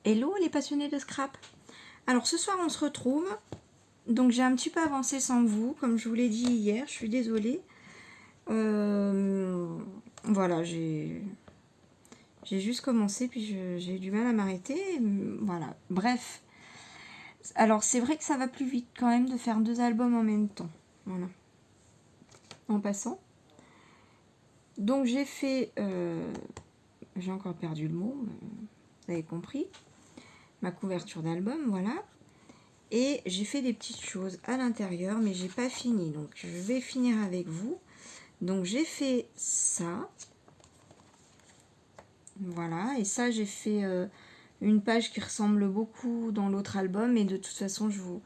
Hello les passionnés de scrap. Alors ce soir on se retrouve. Donc j'ai un petit peu avancé sans vous, comme je vous l'ai dit hier, je suis désolée. Voilà, j'ai juste commencé, puis j'ai eu du mal à m'arrêter. Voilà, bref. Alors c'est vrai que ça va plus vite quand même de faire 2 albums en même temps. Voilà. En passant. Donc j'ai fait... j'ai encore perdu le mot, vous avez compris. Ma couverture d'album, voilà. Et j'ai fait des petites choses à l'intérieur, mais j'ai pas fini. Donc je vais finir avec vous. Donc j'ai fait ça. Voilà. Et ça, j'ai fait une page qui ressemble beaucoup dans l'autre album. Et de toute façon, je vous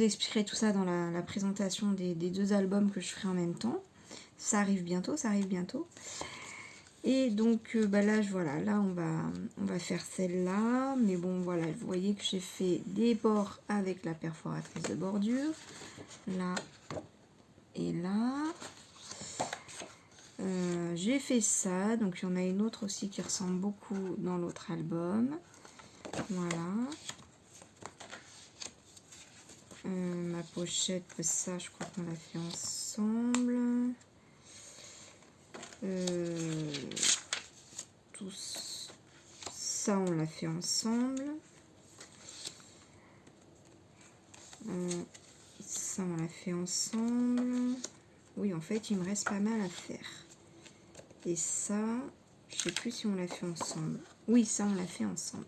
expliquerai tout ça dans la présentation des 2 albums que je ferai en même temps. Ça arrive bientôt, ça arrive bientôt. Et donc là, voilà, là on va faire celle-là. Mais bon, voilà, vous voyez que j'ai fait des bords avec la perforatrice de bordure. Là et là. J'ai fait ça. Donc il y en a une autre aussi qui ressemble beaucoup dans l'autre album. Voilà. Ma pochette, ça je crois qu'on l'a fait ensemble. Tout ça on l'a fait ensemble. Ça on l'a fait ensemble. Oui, en fait il me reste pas mal à faire. Et ça, je sais plus si on l'a fait ensemble. Oui, ça on l'a fait ensemble.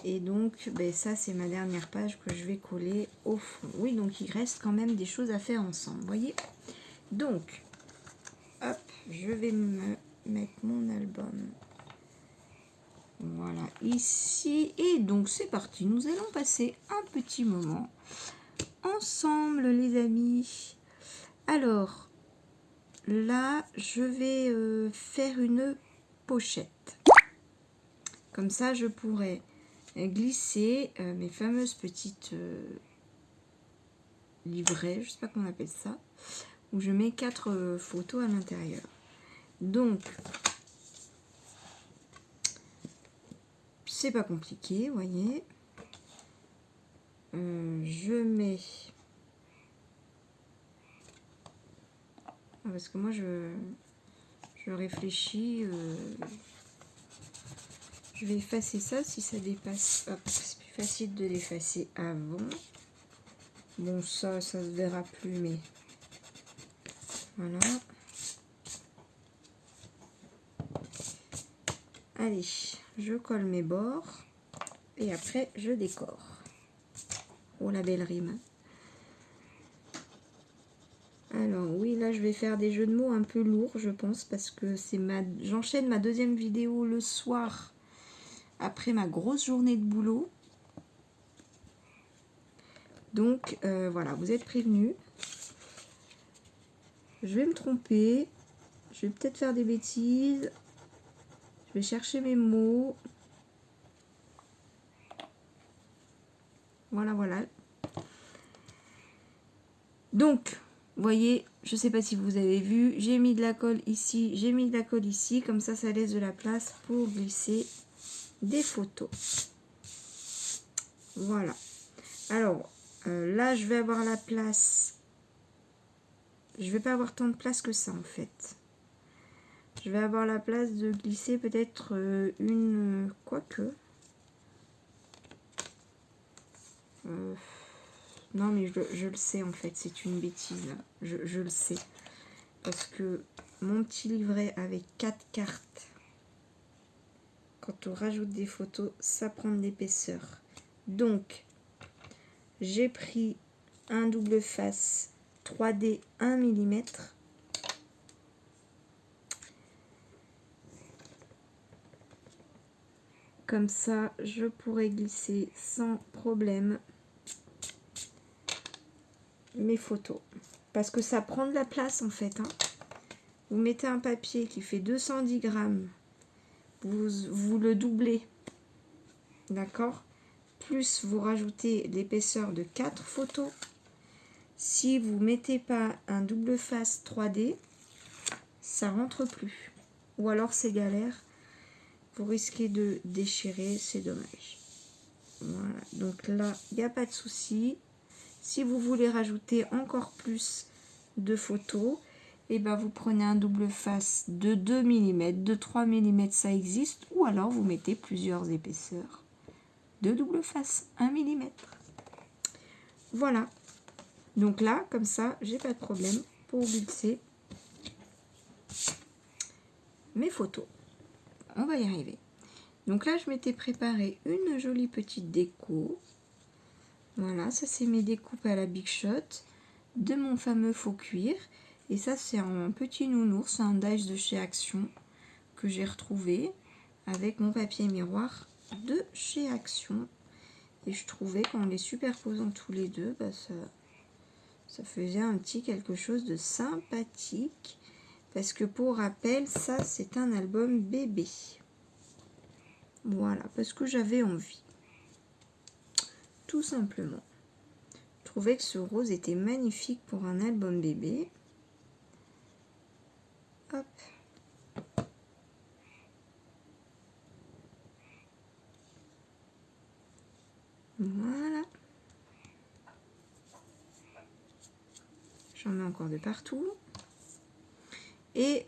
Et donc ça c'est ma dernière page que je vais coller au fond. Oui, donc il reste quand même des choses à faire ensemble, vous voyez. Donc hop, je vais me mettre mon album, voilà, ici. Et donc c'est parti, nous allons passer un petit moment ensemble les amis. Alors là je vais faire une pochette, comme ça je pourrais glisser mes fameuses petites livrets, je sais pas comment on appelle ça, où je mets 4 photos à l'intérieur. Donc c'est pas compliqué, vous voyez. Je mets, parce que moi je réfléchis, je vais effacer ça si ça dépasse. Hop, c'est plus facile de l'effacer avant. Bon, ça se verra plus, mais voilà. Allez, je colle mes bords et après je décore. Oh la belle rime. Alors oui, là je vais faire des jeux de mots un peu lourds, je pense, parce que j'enchaîne ma deuxième vidéo le soir après ma grosse journée de boulot. Donc voilà, vous êtes prévenus. Je vais me tromper, je vais peut-être faire des bêtises. Je vais chercher mes mots. Voilà, voilà. Donc, vous voyez, je ne sais pas si vous avez vu, j'ai mis de la colle ici, j'ai mis de la colle ici. Comme ça, ça laisse de la place pour glisser des photos. Voilà. Alors, là, je vais avoir la place. Je vais pas avoir tant de place que ça, en fait. Je vais avoir la place de glisser peut-être une... Quoique... non, mais je le sais, en fait, c'est une bêtise. Je le sais. Parce que mon petit livret avec 4 cartes, quand on rajoute des photos, ça prend de l'épaisseur. Donc, j'ai pris un double face 3D 1 mm. Comme ça, je pourrais glisser sans problème mes photos. Parce que ça prend de la place en fait. Hein. Vous mettez un papier qui fait 210 grammes. Vous le doublez. D'accord? Plus vous rajoutez l'épaisseur de 4 photos. Si vous mettez pas un double face 3D, ça rentre plus. Ou alors c'est galère. vous risquez de déchirer, c'est dommage. Voilà, donc là, il n'y a pas de souci. Si vous voulez rajouter encore plus de photos, et ben vous prenez un double face de 2 mm, de 3 mm, ça existe, ou alors vous mettez plusieurs épaisseurs de double face, 1 mm. Voilà. Donc là, comme ça, j'ai pas de problème pour glisser mes photos. On va y arriver. Donc là, je m'étais préparé une jolie petite déco. Voilà, ça c'est mes découpes à la Big Shot de mon fameux faux cuir. Et ça c'est un petit nounours, un dies de chez Action que j'ai retrouvé avec mon papier miroir de chez Action. Et je trouvais qu'en les superposant tous les deux, bah ça faisait un petit quelque chose de sympathique. Parce que pour rappel, ça c'est un album bébé. Voilà, parce que j'avais envie. Tout simplement. Je trouvais que ce rose était magnifique pour un album bébé. Hop. Voilà. J'en mets encore de partout. Et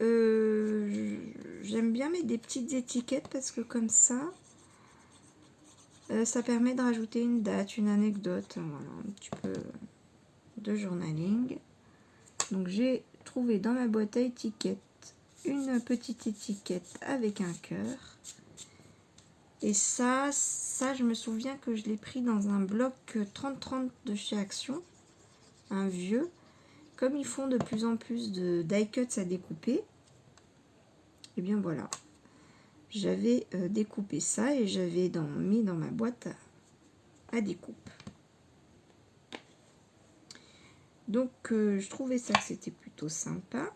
j'aime bien mettre des petites étiquettes parce que comme ça, ça permet de rajouter une date, une anecdote. Voilà, un petit peu de journaling. Donc j'ai trouvé dans ma boîte à étiquettes une petite étiquette avec un cœur. Et ça, je me souviens que je l'ai pris dans un bloc 30-30 de chez Action, un vieux. Comme ils font de plus en plus de die cuts à découper, et bien voilà, j'avais découpé ça et j'avais mis dans ma boîte à découpe. Donc je trouvais ça que c'était plutôt sympa.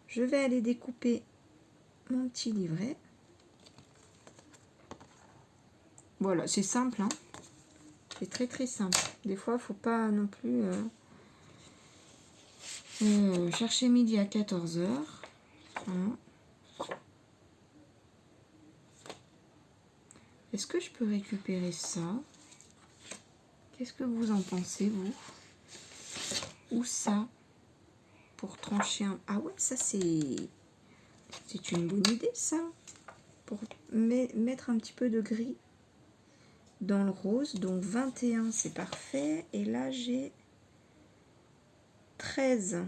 Je vais aller découper mon petit livret. Voilà, c'est simple, hein. C'est très très simple. Des fois, il ne faut pas non plus chercher midi à 14 h. Voilà. Est-ce que je peux récupérer ça? Qu'est-ce que vous en pensez, vous? Ou ça? Pour trancher un... Ah ouais, ça c'est une bonne idée, ça. Pour mettre un petit peu de gris dans le rose. Donc 21, c'est parfait. Et là, j'ai 13.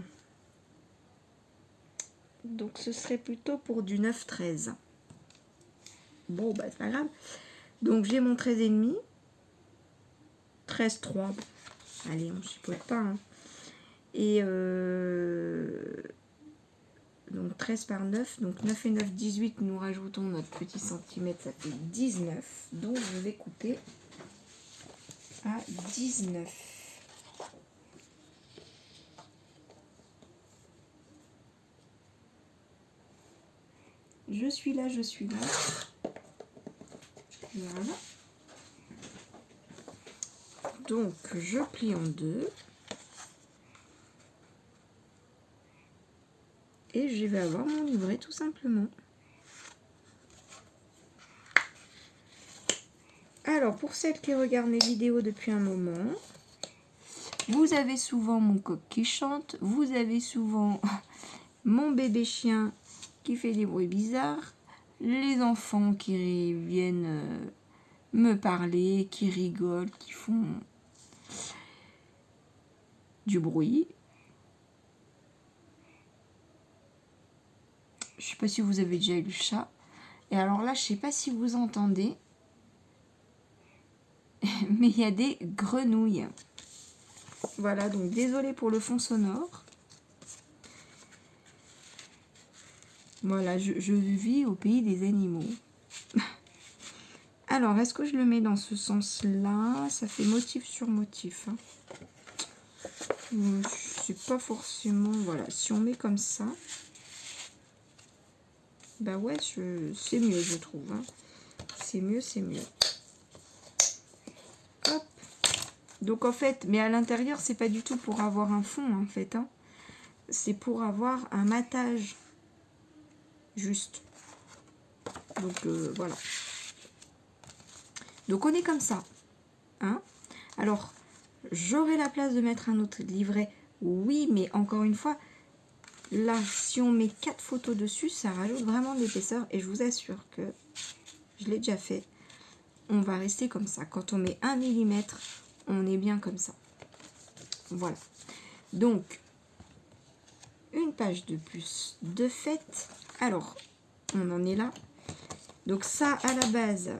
Donc ce serait plutôt pour du 9-13. Bon, bah c'est pas grave. Donc j'ai mon 13,5. 13,3. Allez, on chipote pas. Hein. Et donc 13 par 9. Donc 9 et 9, 18. Nous rajoutons notre petit centimètre. Ça fait 19. Donc je vais couper à 19. Je suis là, je suis là. Voilà. Donc, je plie en deux. Et je vais avoir mon livret tout simplement. Alors, pour celles qui regardent mes vidéos depuis un moment, vous avez souvent mon coq qui chante, vous avez souvent mon bébé chien qui fait des bruits bizarres, les enfants qui viennent me parler, qui rigolent, qui font du bruit. Je sais pas si vous avez déjà eu le chat. Et alors là, je sais pas si vous entendez, mais il y a des grenouilles. Voilà, donc désolé pour le fond sonore. Voilà, je vis au pays des animaux. Alors, est-ce que je le mets dans ce sens-là? Ça fait motif sur motif. Hein. C'est pas forcément... Voilà, si on met comme ça... Bah ouais, c'est mieux, je trouve. Hein. C'est mieux, c'est mieux. Hop. Donc, en fait, mais à l'intérieur, c'est pas du tout pour avoir un fond, en fait. Hein. C'est pour avoir un matage. Juste. Donc voilà. Donc on est comme ça. Hein. Alors, j'aurai la place de mettre un autre livret. Oui, mais encore une fois, là, si on met 4 photos dessus, ça rajoute vraiment de l'épaisseur. Et je vous assure que je l'ai déjà fait. On va rester comme ça. Quand on met 1 mm, on est bien comme ça. Voilà. Donc, une page de plus de fait. Alors, on en est là. Donc ça, à la base,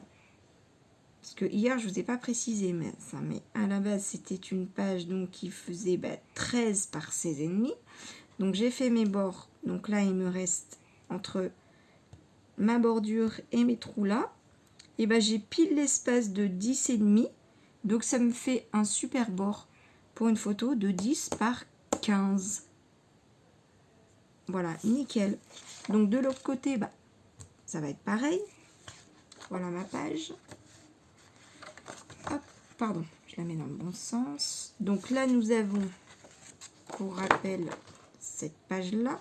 parce que hier, je ne vous ai pas précisé, mais à la base, c'était une page donc, qui faisait 13 par 16,5. Donc j'ai fait mes bords. Donc là, il me reste entre ma bordure et mes trous là. Et j'ai pile l'espace de 10,5. Donc ça me fait un super bord pour une photo de 10 par 15. Voilà, nickel. Donc de l'autre côté, ça va être pareil. Voilà ma page. Hop, pardon, je la mets dans le bon sens. Donc là, nous avons, pour rappel, cette page-là,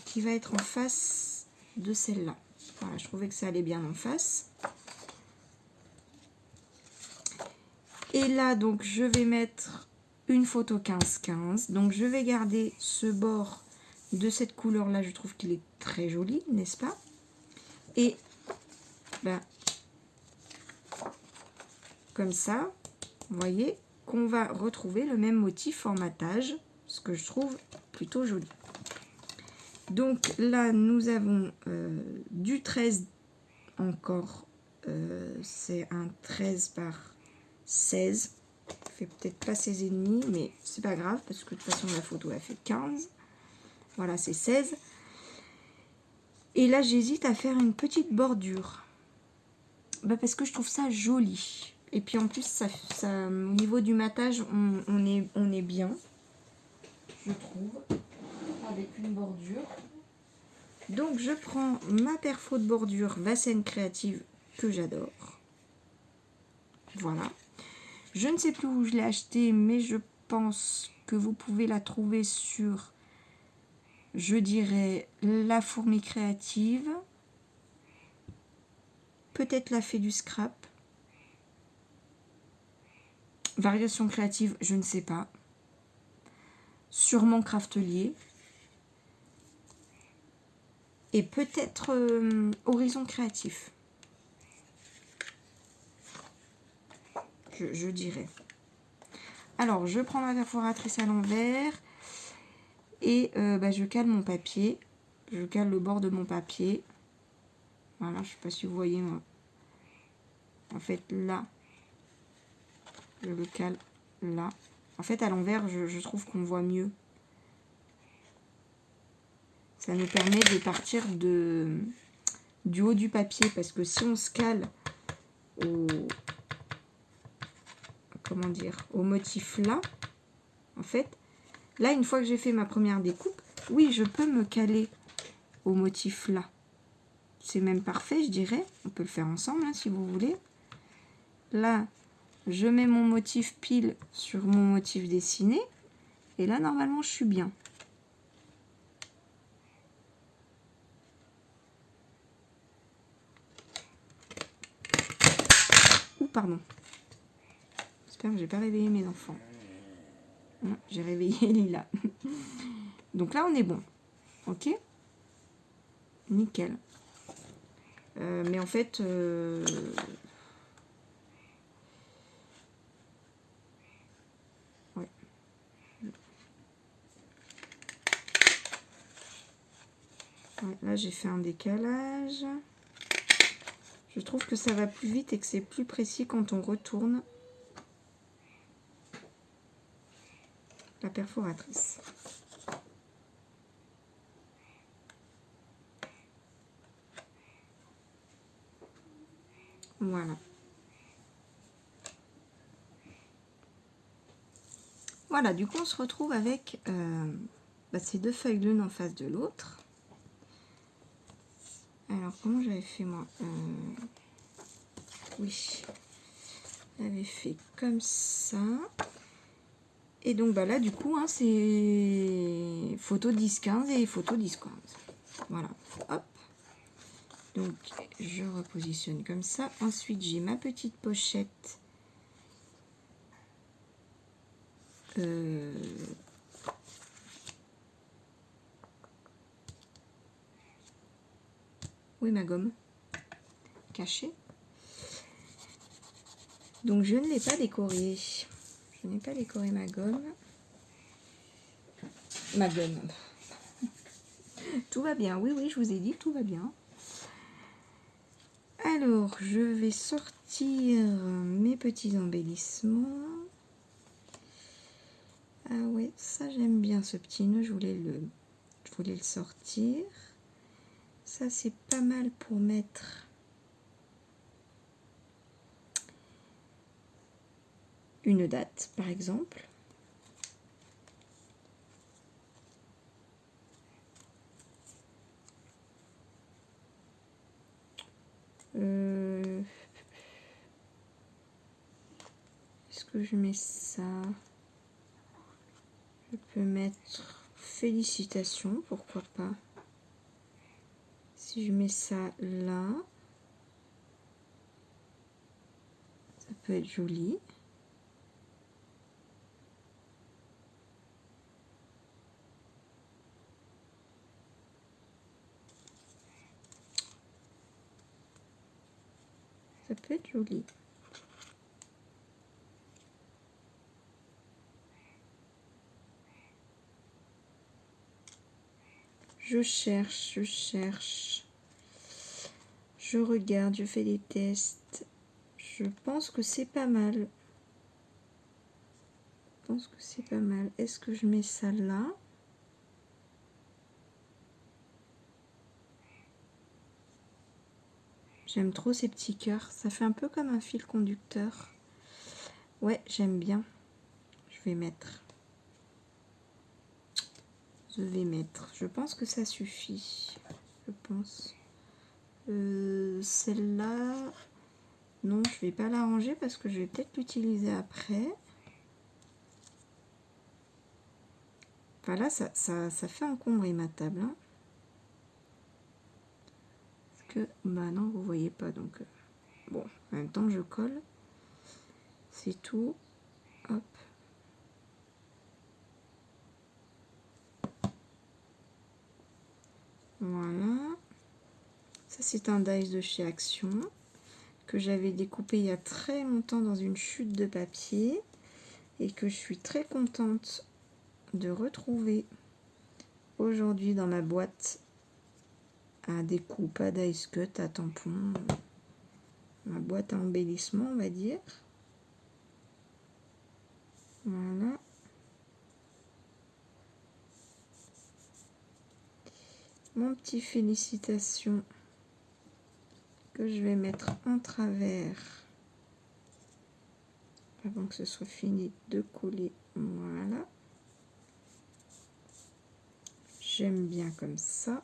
qui va être en face de celle-là. Voilà, je trouvais que ça allait bien en face. Et là, donc, je vais mettre une photo 15-15. Donc, je vais garder ce bord de cette couleur-là. Je trouve qu'il est très joli, n'est-ce pas? Et, comme ça, vous voyez qu'on va retrouver le même motif formatage, ce que je trouve plutôt joli. Donc là, nous avons du 13 encore. C'est un 13 par 16. Ça fait peut-être pas 16,5, mais c'est pas grave, parce que de toute façon, la photo a fait 15. Voilà, c'est 16. Et là, j'hésite à faire une petite bordure. Parce que je trouve ça joli. Et puis en plus, ça, au niveau du matage, on est bien, je trouve, avec une bordure. Donc je prends ma perfo de bordure Vassen Créative que j'adore. Voilà. Je ne sais plus où je l'ai acheté, mais je pense que vous pouvez la trouver sur, je dirais, La Fourmi Créative. Peut-être la Fée du Scrap. Variation créative, je ne sais pas. Sûrement Craftelier. Et peut-être Horizon Créatif. Je dirais. Alors, je prends ma perforatrice à l'envers. Et je cale mon papier. Je cale le bord de mon papier. Voilà, je ne sais pas si vous voyez. En fait, là. Je le cale là. En fait, à l'envers, je trouve qu'on voit mieux. Ça nous permet de partir du haut du papier. Parce que si on se cale au motif là, en fait, là, une fois que j'ai fait ma première découpe, oui, je peux me caler au motif là. C'est même parfait, je dirais. On peut le faire ensemble, hein, si vous voulez. Là, je mets mon motif pile sur mon motif dessiné. Et là, normalement, je suis bien. Ouh, pardon. J'espère que j'ai pas réveillé mes enfants. Non, j'ai réveillé Lila. Donc là, on est bon. Ok? Nickel. Mais en fait... ouais. Ouais, là, j'ai fait un décalage. Je trouve que ça va plus vite et que c'est plus précis quand on retourne la perforatrice. Voilà. Voilà, du coup, on se retrouve avec ces deux feuilles l'une en face de l'autre. Alors, comment j'avais fait, moi oui, j'avais fait comme ça. Et donc, là, du coup, hein, c'est photo 10-15 et photo 10-15. Voilà, hop. Donc je repositionne comme ça. Ensuite j'ai ma petite pochette. Où est ma gomme? Cachée. Donc je ne l'ai pas décorée. Je n'ai pas décoré ma gomme. Ma gomme. Tout va bien. Oui, oui, je vous ai dit, tout va bien. Alors, je vais sortir mes petits embellissements. Ah ouais, ça j'aime bien ce petit nœud, je voulais le sortir. Ça c'est pas mal pour mettre une date par exemple. Est-ce que je mets ça? Je peux mettre félicitations, pourquoi pas. Si je mets ça là, ça peut être joli. Ça peut être joli. Je cherche, je regarde, je fais des tests. Je pense que c'est pas mal. Je pense que c'est pas mal. Est-ce que je mets ça là? J'aime trop ces petits cœurs. Ça fait un peu comme un fil conducteur. Ouais, j'aime bien. Je vais mettre. Je pense que ça suffit. Je pense. Celle-là, non, je vais pas la ranger parce que je vais peut-être l'utiliser après. Enfin là, ça fait encombrer ma table. Hein. Parce que, bah non, vous voyez pas. Donc, bon, en même temps, je colle. C'est tout. Hop. Voilà. Ça, c'est un dice de chez Action que j'avais découpé il y a très longtemps dans une chute de papier et que je suis très contente de retrouver aujourd'hui dans ma boîte à découpe, à dice cut, à tampon, ma boîte à embellissement, on va dire. Voilà. Mon petit félicitation que je vais mettre en travers avant que ce soit fini de coller. Voilà. J'aime bien comme ça.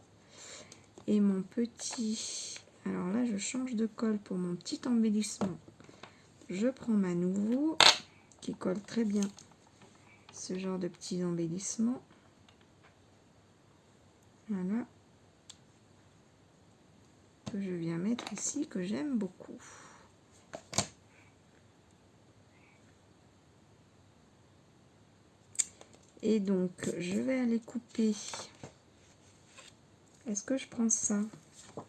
Et mon petit... Alors là, je change de colle pour mon petit embellissement. Je prends ma nouveau qui colle très bien ce genre de petits embellissements. Voilà. Que je viens mettre ici, que j'aime beaucoup. Et donc, je vais aller couper. Est-ce que je prends ça?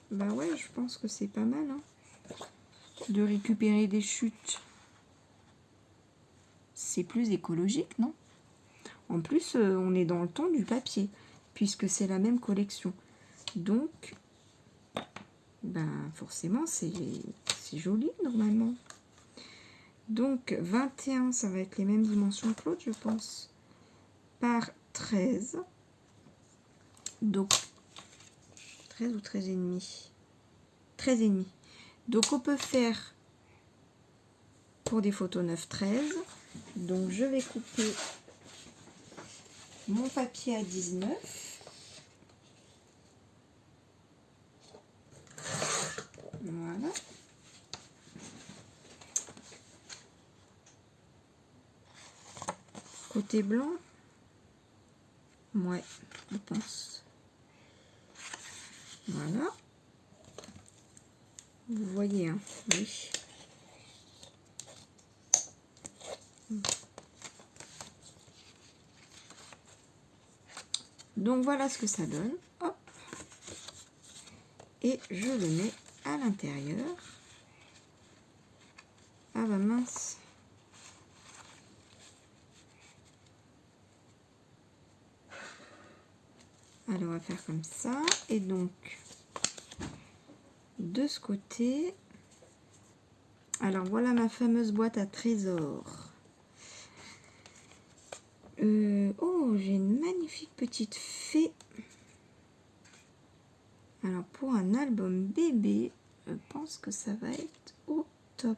Bah ouais, je pense que c'est pas mal. Hein, de récupérer des chutes. C'est plus écologique, non? En plus, on est dans le ton du papier, puisque c'est la même collection. Donc, ben forcément, c'est joli normalement. Donc, 21, ça va être les mêmes dimensions que l'autre, je pense. Par 13. Donc, 13 ou 13 et demi. 13 et demi. Donc, on peut faire pour des photos 9, 13. Donc, je vais couper mon papier à 19. Voilà. Côté blanc. Ouais, je pense. Voilà. Vous voyez, hein, oui. Donc voilà ce que ça donne. Hop. Et je le mets à l'intérieur. Ah bah mince. Alors on va faire comme ça. Et donc de ce côté, alors voilà ma fameuse boîte à trésors. Oh, j'ai une magnifique petite fée. Alors pour un album bébé, je pense que ça va être au top.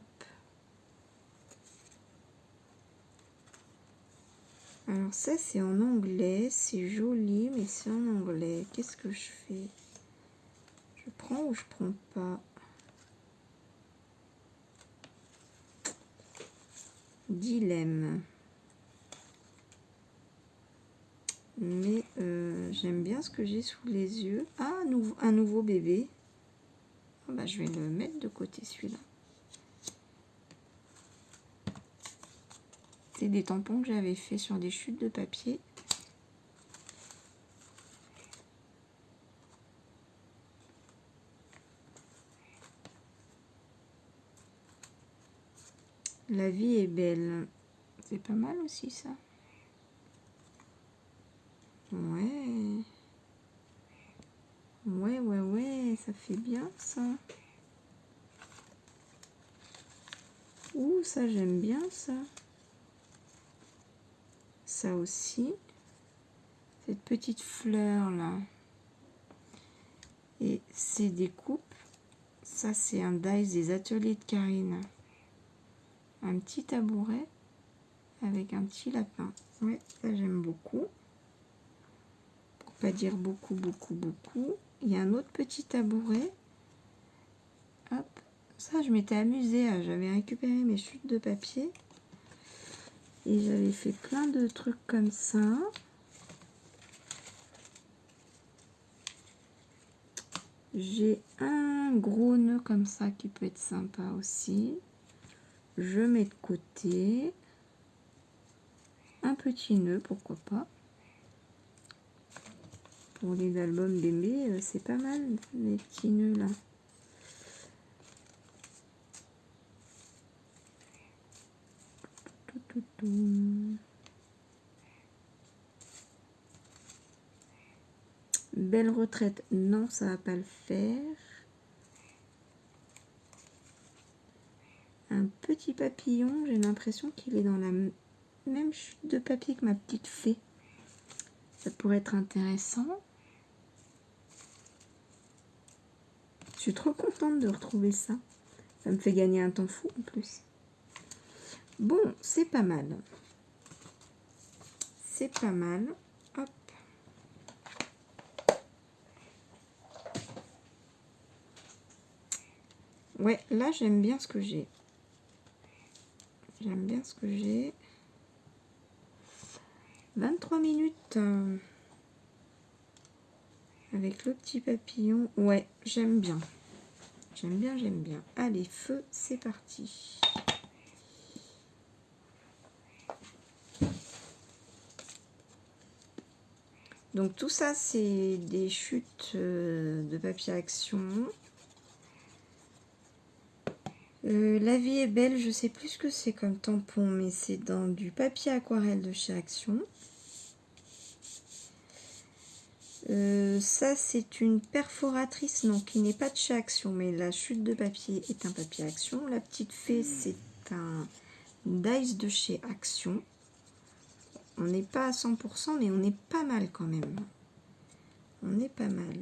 Alors ça c'est en anglais, c'est joli mais c'est en anglais. Qu'est-ce que je fais? Je prends ou je prends pas? Dilemme. Mais j'aime bien ce que j'ai sous les yeux. Ah, un nouveau bébé. Ah bah, je vais le mettre de côté celui-là. C'est des tampons que j'avais fait sur des chutes de papier. La vie est belle. C'est pas mal aussi ça. Ouais. Ouais, ça fait bien ça. Ouh, ça j'aime bien ça. Ça aussi. Cette petite fleur là. Et c'est des coupes. Ça c'est un dice des ateliers de Karine. Un petit tabouret avec un petit lapin. Ouais, ça j'aime beaucoup. Pour pas dire beaucoup. Il y a un autre petit tabouret. Hop. Ça, je m'étais amusée. J'avais récupéré mes chutes de papier. Et j'avais fait plein de trucs comme ça. J'ai un gros nœud comme ça qui peut être sympa aussi. Je mets de côté. Un petit nœud, pourquoi pas. Pour les albums bébés, c'est pas mal les petits nœuds là. Belle retraite, non, ça va pas le faire. Un petit papillon, j'ai l'impression qu'il est dans la même chute de papier que ma petite fée. Ça pourrait être intéressant. Je suis trop contente de retrouver ça. Ça me fait gagner un temps fou en plus. Bon, c'est pas mal. C'est pas mal. Hop. Ouais, là j'aime bien ce que j'ai. J'aime bien ce que j'ai. 23 minutes. Avec le petit papillon. Ouais, j'aime bien. J'aime bien. Allez, feu, c'est parti. Donc tout ça, c'est des chutes de papier action. La vie est belle, je sais plus ce que c'est comme tampon, mais c'est dans du papier aquarelle de chez Action. Ça, c'est une perforatrice, non, qui n'est pas de chez Action, mais la chute de papier est un papier Action. La petite fée, c'est un dice de chez Action. On n'est pas à 100%, mais on est pas mal quand même. On est pas mal.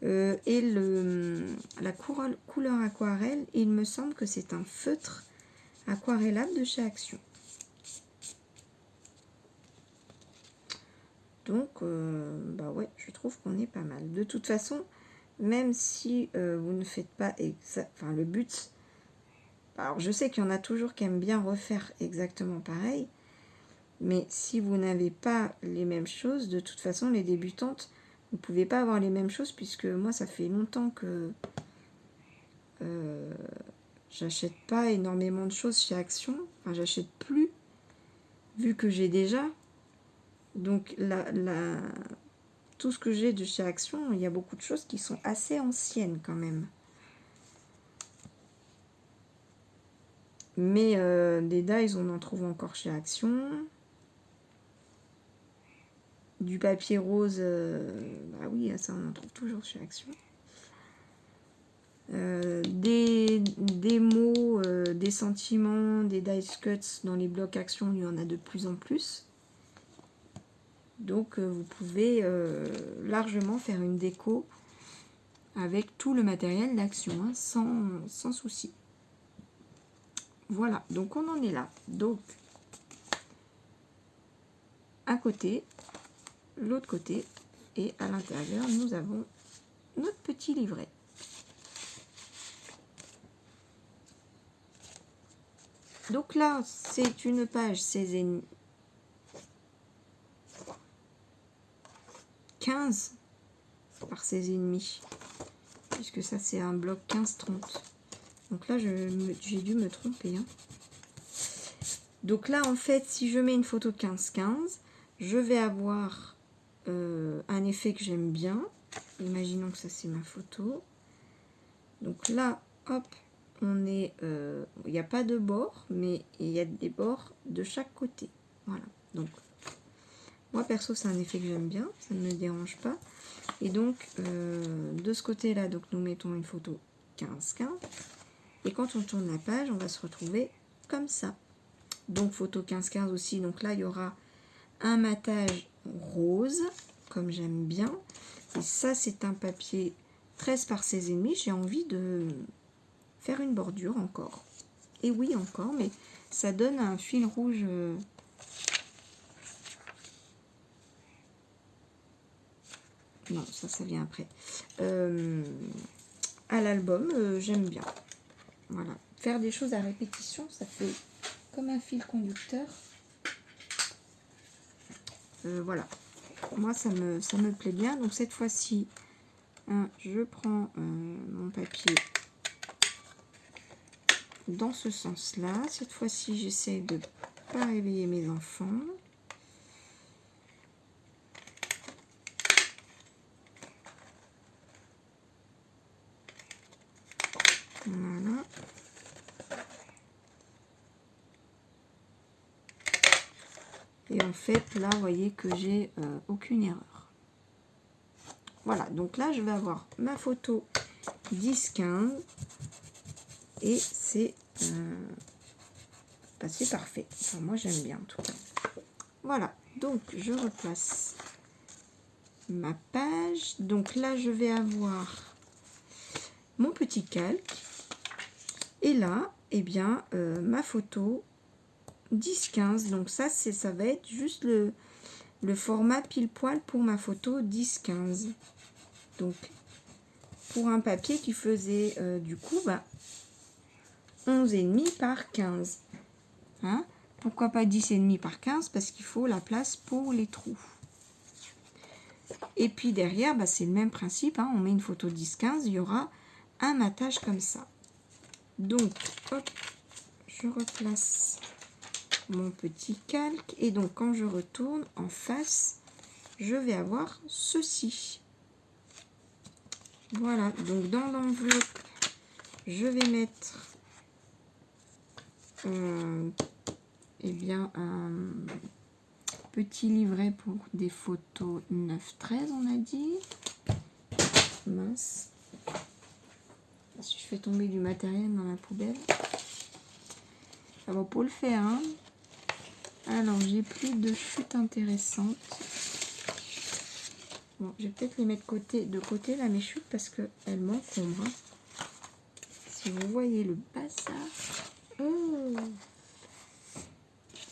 Et la couleur aquarelle, il me semble que c'est un feutre aquarellable de chez Action. Donc, bah ouais, je trouve qu'on est pas mal. De toute façon, même si vous ne faites pas enfin le but, alors je sais qu'il y en a toujours qui aiment bien refaire exactement pareil, mais si vous n'avez pas les mêmes choses, de toute façon, les débutantes Vous ne pouvez pas avoir les mêmes choses puisque moi ça fait longtemps que j'achète pas énormément de choses chez Action. Enfin, j'achète plus vu que j'ai déjà. Donc tout ce que j'ai de chez Action, il y a beaucoup de choses qui sont assez anciennes quand même. Mais des dies, on en trouve encore chez Action. Du papier rose, bah oui, ça on en trouve toujours chez Action. Des mots, des sentiments, des dice cuts dans les blocs Action, il y en a de plus en plus. Donc vous pouvez largement faire une déco avec tout le matériel d'Action, hein, sans souci. Voilà, donc on en est là. Donc, un côté, l'autre côté, et à l'intérieur, nous avons notre petit livret. Donc là, c'est une page 16 15 par 16,5, puisque ça c'est un bloc 15-30. Donc là, j'ai dû me tromper. Hein. Donc là, en fait, si je mets une photo 15-15, je vais avoir un effet que j'aime bien. Imaginons que ça c'est ma photo. Donc là, hop, on est, il n'y a pas de bord, mais il y a des bords de chaque côté. Voilà. Donc moi perso, c'est un effet que j'aime bien, ça ne me dérange pas. Et donc de ce côté-là, donc nous mettons une photo 15-15. Et quand on tourne la page, on va se retrouver comme ça. Donc photo 15-15 aussi. Donc là, il y aura un matage rose, comme j'aime bien. Et ça, c'est un papier 13 par 16,5. J'ai envie de faire une bordure encore. Et oui, encore, mais ça donne un fil rouge. Non, ça vient après. À l'album, j'aime bien. Voilà. Faire des choses à répétition, ça fait comme un fil conducteur. Voilà. Moi, ça me plaît bien. Donc, cette fois-ci, je prends mon papier dans ce sens-là. Cette fois-ci, j'essaie de ne pas réveiller mes enfants. Voilà. Et en fait, là, vous voyez que j'ai aucune erreur. Voilà, donc là, je vais avoir ma photo 10-15. Et c'est parfait. Enfin, moi, j'aime bien en tout cas. Voilà, donc je replace ma page. Donc là, je vais avoir mon petit calque. Et là, eh bien, ma photo 10-15. Donc ça va être juste le format pile poil pour ma photo 10-15. Donc, pour un papier qui faisait du coup 11,5 par 15. Hein? Pourquoi pas 10,5 par 15? Parce qu'il faut la place pour les trous. Et puis derrière, c'est le même principe. Hein? On met une photo 10-15, il y aura un matage comme ça. Donc, hop, je replace mon petit calque. Et donc, quand je retourne en face, je vais avoir ceci. Voilà, donc dans l'enveloppe, je vais mettre eh bien, un petit livret pour des photos 9-13, on a dit. Mince. Si je fais tomber du matériel dans la poubelle, ça va pas le faire. Hein. Alors, j'ai plus de chutes intéressantes. Bon, je vais peut-être les mettre de côté, là, mes chutes, parce qu'elles m'encombrent. Si vous voyez le bazar. Oh,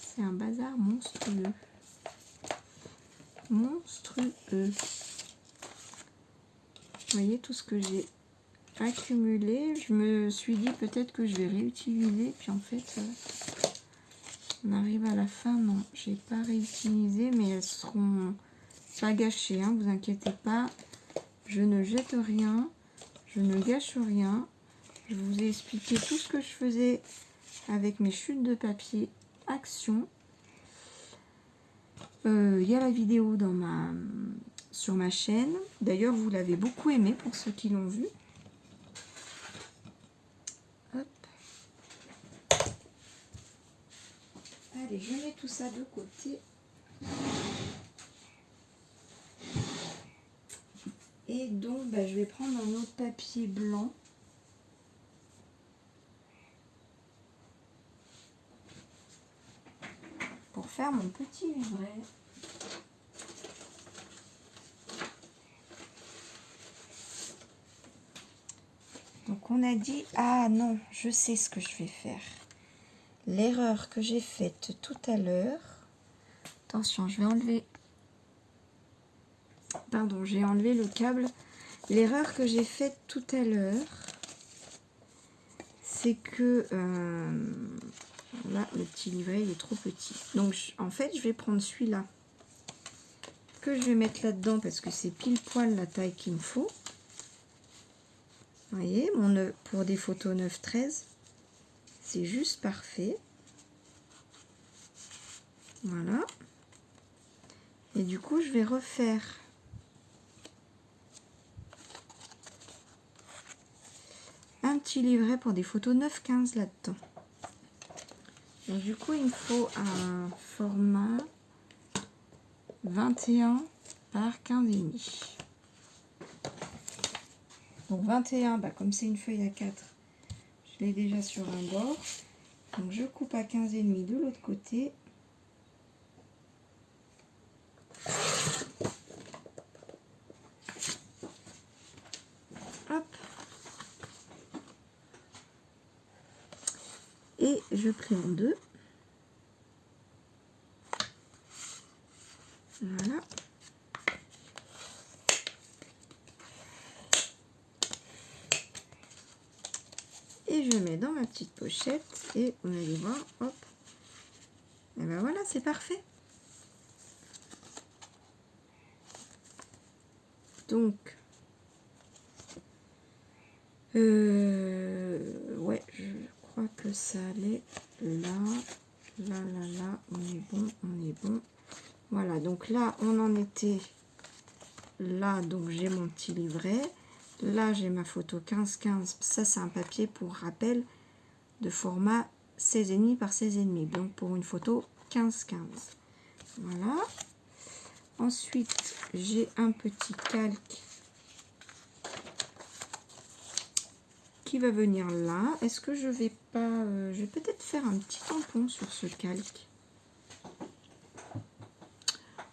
c'est un bazar monstrueux. Monstrueux. Vous voyez tout ce que j'ai accumulé. Je me suis dit peut-être que je vais réutiliser. Puis en fait, on arrive à la fin. Non, j'ai pas réutilisé, mais elles seront pas gâché, hein, vous inquiétez pas. Je ne jette rien, je ne gâche rien. Je vous ai expliqué tout ce que je faisais avec mes chutes de papier Action. Il y a la vidéo sur ma chaîne. D'ailleurs, vous l'avez beaucoup aimé pour ceux qui l'ont vu. Hop. Allez, je mets tout ça de côté. Et donc, je vais prendre un autre papier blanc. Pour faire mon petit livret. Donc on a dit, ah non, je sais ce que je vais faire. L'erreur que j'ai faite tout à l'heure. Attention, je vais enlever. Pardon, j'ai enlevé le câble. L'erreur que j'ai faite tout à l'heure, c'est que là, le petit livret il est trop petit. Donc en fait, je vais prendre celui-là que je vais mettre là-dedans parce que c'est pile poil la taille qu'il me faut. Vous voyez, pour des photos 9-13, c'est juste parfait. Voilà. Et du coup, je vais refaire un petit livret pour des photos 9-15 là-dedans. Donc du coup, il me faut un format 21 par 15,5. Donc 21, comme c'est une feuille à 4, je l'ai déjà sur un bord. Donc je coupe à 15,5 de l'autre côté. Hop. Et je plie en deux. Voilà. Et je mets dans ma petite pochette et vous allez voir, hop. Et ben voilà, c'est parfait. Donc, ouais, je crois que ça allait là, on est bon. Voilà, donc là, on en était là, donc j'ai mon petit livret. Là, j'ai ma photo 15-15. Ça, c'est un papier pour rappel de format 16,5 par 16,5. Donc, pour une photo 15-15. Voilà. Ensuite, j'ai un petit calque qui va venir là. Est-ce que je vais pas... je vais peut-être faire un petit tampon sur ce calque.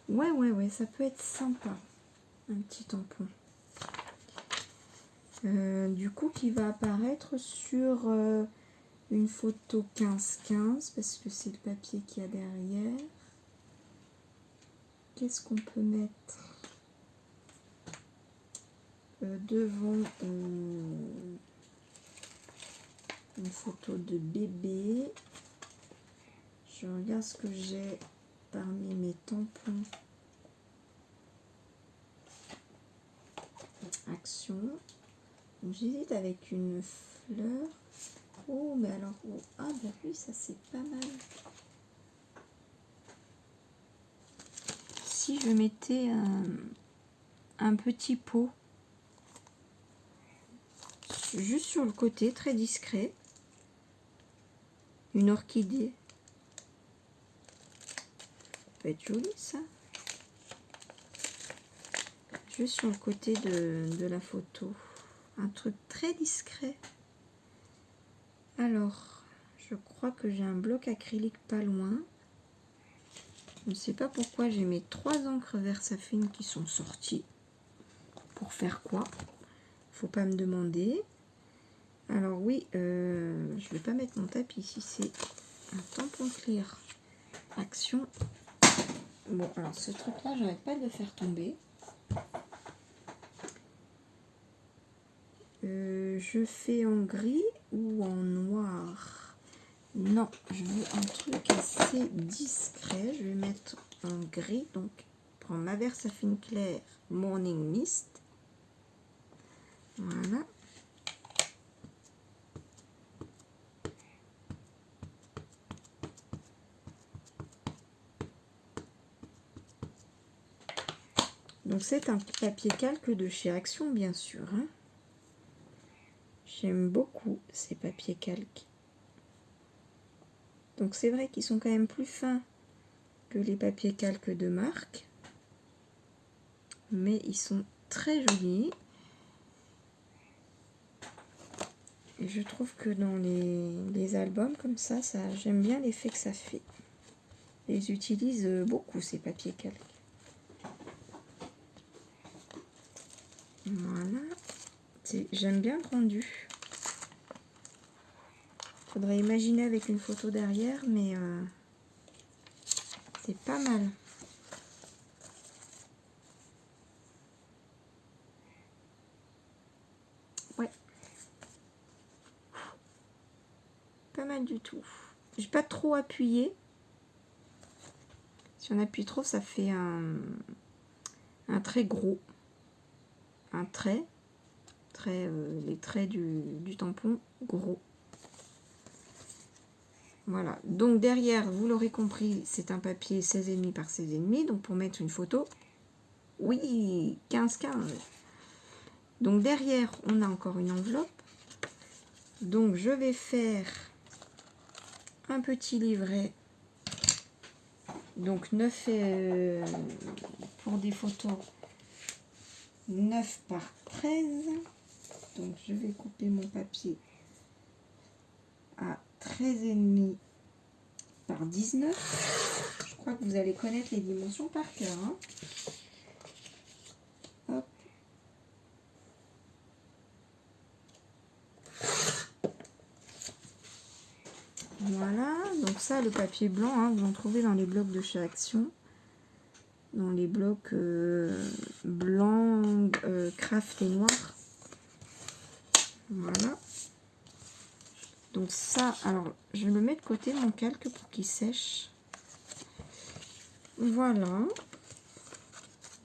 Ouais, ça peut être sympa. Un petit tampon. Du coup, qui va apparaître sur une photo 15-15, parce que c'est le papier qu'il y a derrière. Qu'est-ce qu'on peut mettre devant une photo de bébé? Je regarde ce que j'ai parmi mes tampons. Action. J'hésite avec une fleur. Oh, mais alors, oh, ah, oui, ça c'est pas mal. Si je mettais un petit pot juste sur le côté, très discret, une orchidée, ça peut être joli ça. Juste sur le côté de la photo, un truc très discret. Alors, je crois que j'ai un bloc acrylique pas loin. Je ne sais pas pourquoi j'ai mes 3 encres Versafine qui sont sorties. Pour faire quoi? Faut pas me demander. Alors oui, je vais pas mettre mon tapis ici, c'est un tampon clear. Action. Bon, alors ce truc-là, j'arrête pas de le faire tomber. Je fais en gris ou en noir? Non, je veux un truc assez discret. Je vais mettre en gris, donc prends ma Versafine Clair Morning Mist. Voilà. Donc c'est un papier calque de chez Action, bien sûr. Hein. J'aime beaucoup ces papiers calques. Donc c'est vrai qu'ils sont quand même plus fins que les papiers calques de marque. Mais ils sont très jolis. Et je trouve que dans les albums comme ça j'aime bien l'effet que ça fait. Je les utilise beaucoup ces papiers calques. Voilà. J'aime bien le rendu. Faudrait imaginer avec une photo derrière, mais c'est pas mal. Ouais. Pas mal du tout. J'ai pas trop appuyé. Si on appuie trop, ça fait un trait gros. Un trait. Les traits du tampon gros. Voilà. Donc derrière, vous l'aurez compris, c'est un papier 16,5 par 16,5. Donc pour mettre une photo, oui, 15-15. Donc derrière, on a encore une enveloppe. Donc je vais faire un petit livret. Donc 9 pour des photos 9 par 13. Donc je vais couper mon papier à 13,5 par 19. Je crois que vous allez connaître les dimensions par cœur. Hein. Hop. Voilà, donc ça le papier blanc, hein, vous en trouvez dans les blocs de chez Action. Dans les blocs blancs, craft et noir. Voilà. Donc ça, alors je le mets de côté mon calque pour qu'il sèche. Voilà.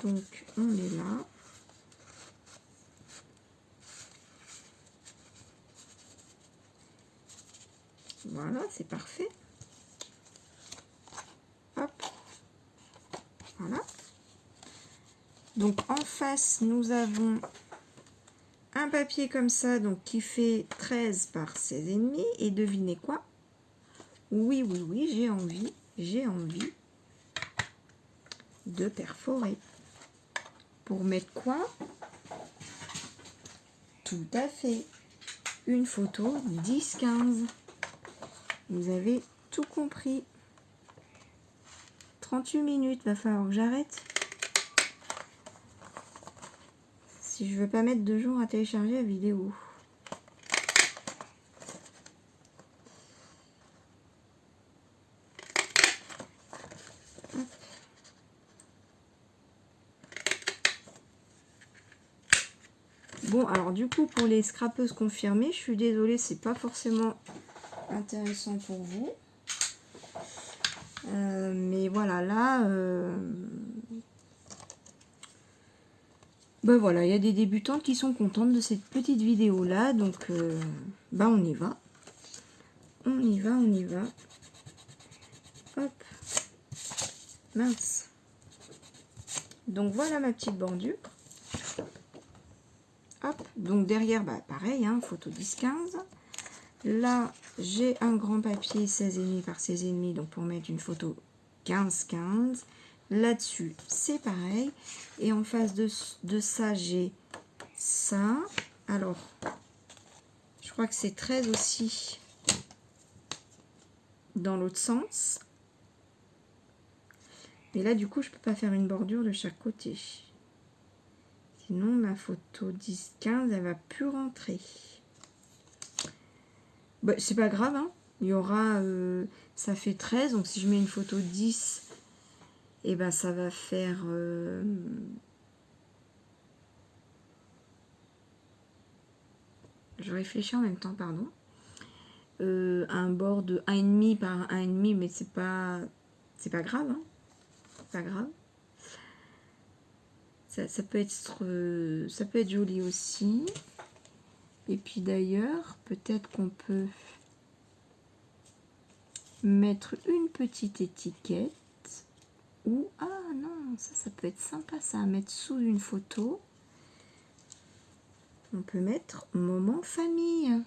Donc on est là. Voilà, c'est parfait. Hop. Voilà. Donc en face, nous avons un papier comme ça, donc qui fait 13 par 16,5. Et devinez quoi? Oui, oui, oui, j'ai envie de perforer. Pour mettre quoi? Tout à fait. Une photo 10-15. Vous avez tout compris. 38 minutes, va falloir que j'arrête. Si je veux pas mettre 2 jours à télécharger la vidéo. Bon, alors du coup, pour les scrapeuses confirmées, je suis désolée, c'est pas forcément intéressant pour vous. Mais voilà, là, ben voilà, il y a des débutantes qui sont contentes de cette petite vidéo là, donc ben on y va. On y va, on y va. Hop. Mince. Donc voilà ma petite bordure. Hop. Donc derrière, bah pareil, hein, photo 10-15. Là, j'ai un grand papier 16,5 par 16,5, donc pour mettre une photo 15-15. Là-dessus, c'est pareil. Et en face de ça, j'ai ça. Alors, je crois que c'est 13 aussi dans l'autre sens. Et là, du coup, je peux pas faire une bordure de chaque côté. Sinon, ma photo 10-15, elle va plus rentrer. Bah, c'est pas grave, hein. Il y aura... ça fait 13, donc si je mets une photo 10, et ben ça va faire... je réfléchis en même temps, pardon. Un bord de 1,5 par 1,5, mais c'est pas grave, hein. C'est pas grave. Ça peut être joli aussi. Et puis d'ailleurs, peut-être qu'on peut mettre une petite étiquette. Ou, ah non, ça peut être sympa ça, à mettre sous une photo. On peut mettre moment famille.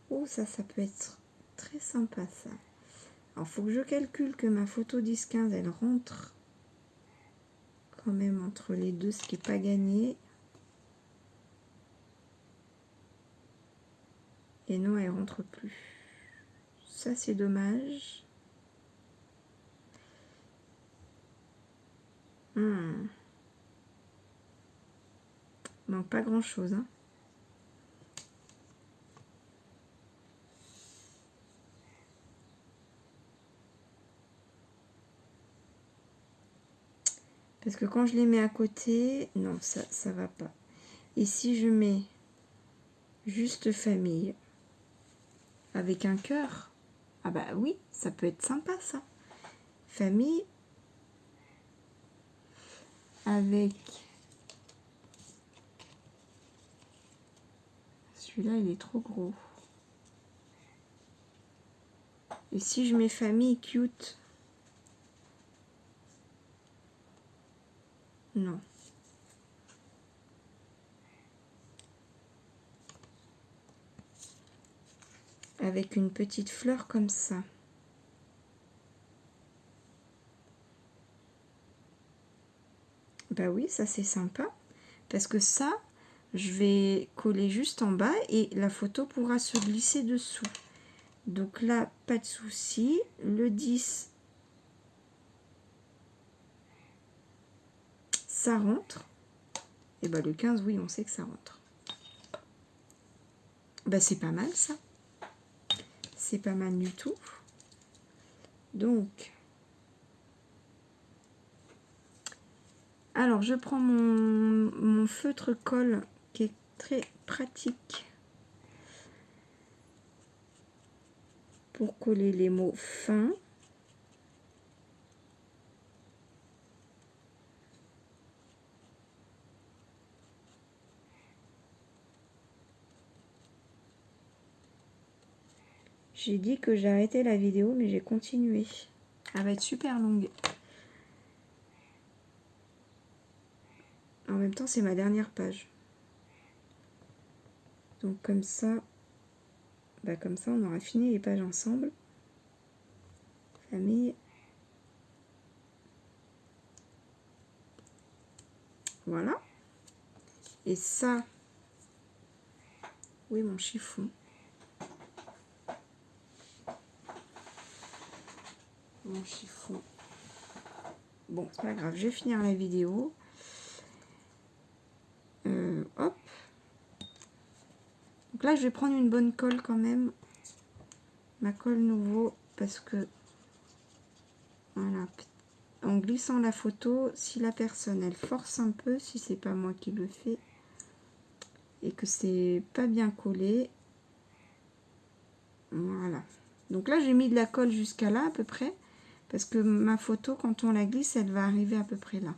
Oh, ça peut être très sympa ça. Alors, faut que je calcule que ma photo 10-15, elle rentre quand même entre les deux, ce qui n'est pas gagné. Et non, elle rentre plus. Ça, c'est dommage. Manque pas grand-chose, hein. Parce que quand je les mets à côté, non, ça va pas. Et si je mets juste famille avec un cœur, ah bah oui, ça peut être sympa ça. Famille avec... Celui-là, il est trop gros. Et si je mets famille cute, non. Avec une petite fleur comme ça. Bah oui, ça c'est sympa. Parce que ça, je vais coller juste en bas et la photo pourra se glisser dessous. Donc là, pas de souci. Le 10, ça rentre. Et bah le 15, oui, on sait que ça rentre. Bah c'est pas mal ça. C'est pas mal du tout. Donc, alors je prends mon feutre colle qui est très pratique pour coller les mots fins. J'ai dit que j'arrêtais la vidéo, mais j'ai continué. Elle va être super longue. En même temps, c'est ma dernière page. Donc comme ça, on aura fini les pages ensemble. Famille. Voilà. Et ça, oui, mon chiffon. Mon chiffon. Bon, c'est pas grave, je vais finir la vidéo. Hop. Donc là, je vais prendre une bonne colle quand même. Ma colle nouveau, parce que, voilà, en glissant la photo, si la personne, elle force un peu, si c'est pas moi qui le fais, et que c'est pas bien collé, voilà. Donc là, j'ai mis de la colle jusqu'à là, à peu près, parce que ma photo, quand on la glisse, elle va arriver à peu près là.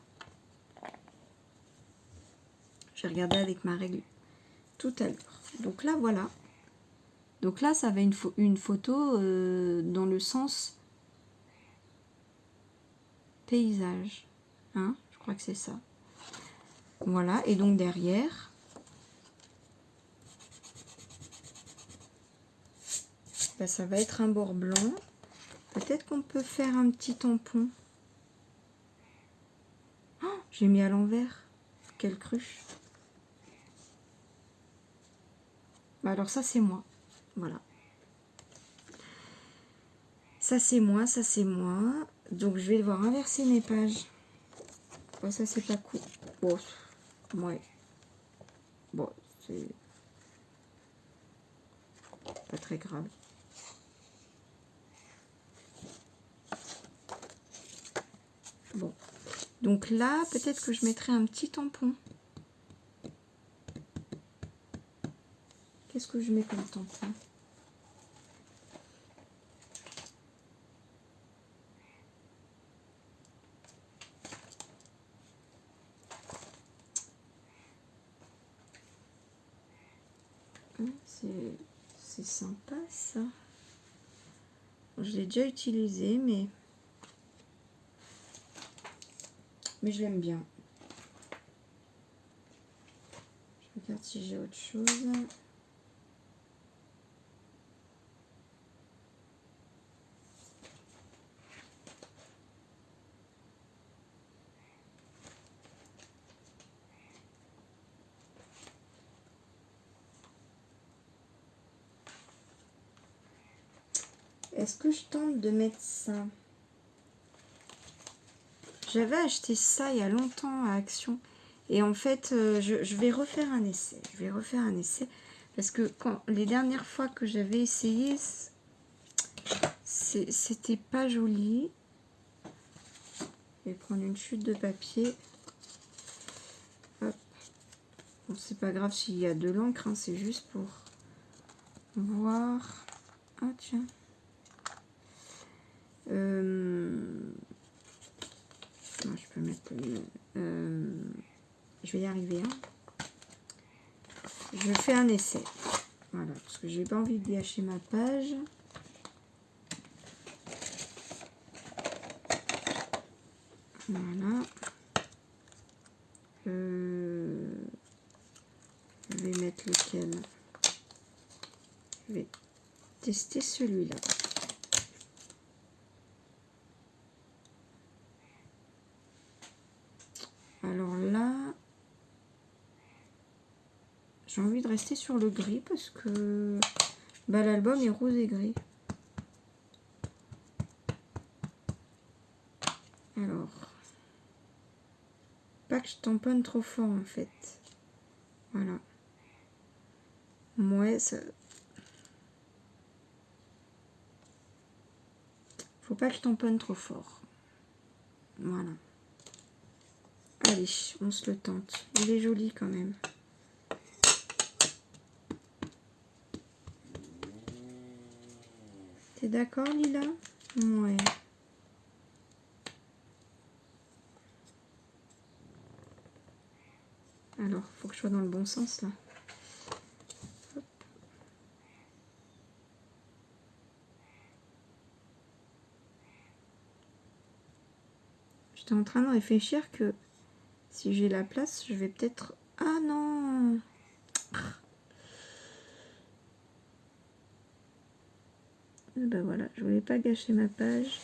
J'ai regardé avec ma règle tout à l'heure. Donc là, voilà. Donc là, ça va une photo dans le sens paysage. Hein, je crois que c'est ça. Voilà, et donc derrière, bah, ça va être un bord blanc. Peut-être qu'on peut faire un petit tampon. Oh, j'ai mis à l'envers. Quelle cruche. Bah alors ça, c'est moi. Voilà. Ça, c'est moi, ça, c'est moi. Donc, je vais devoir inverser mes pages. Bon, ça, c'est pas cool. Bon, ouais. Bon, c'est pas très grave. Bon. Donc là, peut-être que je mettrai un petit tampon. Qu'est-ce que je mets comme tampon? C'est sympa ça. Je l'ai déjà utilisé, mais je l'aime bien. Je regarde si j'ai autre chose. Est-ce que je tente de mettre ça? J'avais acheté ça il y a longtemps à Action. Et en fait, je vais refaire un essai. Je vais refaire un essai. Parce que les dernières fois que j'avais essayé, c'était pas joli. Je vais prendre une chute de papier. Hop. Bon, c'est pas grave s'il y a de l'encre, hein, c'est juste pour voir. Ah tiens. Non, je peux mettre. Je vais y arriver. Hein. Je fais un essai. Voilà, parce que j'ai pas envie de gâcher ma page. Voilà. Je vais mettre lequel? Je vais tester celui-là. Alors là, j'ai envie de rester sur le gris parce que bah, l'album est rose et gris. Alors, pas que je tamponne trop fort en fait. Voilà. Ouais, ça... Faut pas que je tamponne trop fort. Voilà. Allez, on se le tente. Il est joli quand même. T'es d'accord, Lila? Ouais. Alors, faut que je sois dans le bon sens là. Hop. J'étais en train de réfléchir que si j'ai la place, je vais peut-être... Ah non! Et ben voilà, je voulais pas gâcher ma page.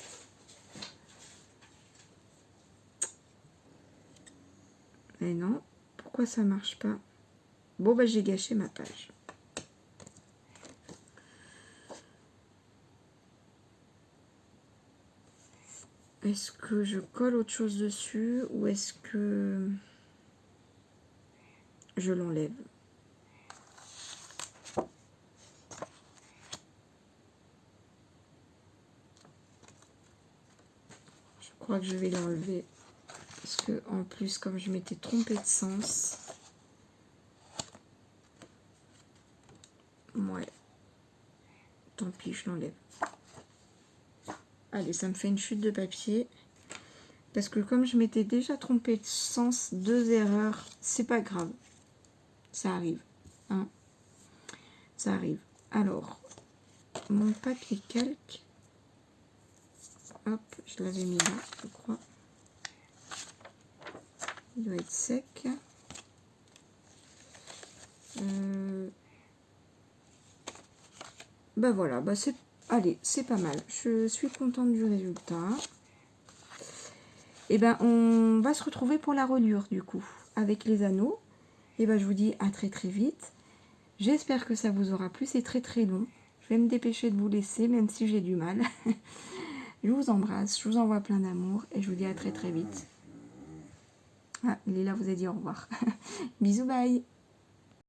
Mais non, pourquoi ça marche pas? Bon bah j'ai gâché ma page. Est-ce que je colle autre chose dessus ou est-ce que je l'enlève? Je crois que je vais l'enlever parce que en plus comme je m'étais trompée de sens. Ouais. Tant pis, je l'enlève. Allez, ça me fait une chute de papier. Parce que comme je m'étais déjà trompée de sens, 2 erreurs, c'est pas grave. Ça arrive. Hein. Ça arrive. Alors, mon papier calque. Hop, je l'avais mis là, je crois. Il doit être sec. Bah voilà, bah c'est... Allez, c'est pas mal. Je suis contente du résultat. Et ben on va se retrouver pour la reliure du coup, avec les anneaux. Et ben je vous dis à très très vite. J'espère que ça vous aura plu, c'est très très long. Je vais me dépêcher de vous laisser, même si j'ai du mal. Je vous embrasse, je vous envoie plein d'amour et je vous dis à très très vite. Ah, Léla vous a dit au revoir. Bisous, bye.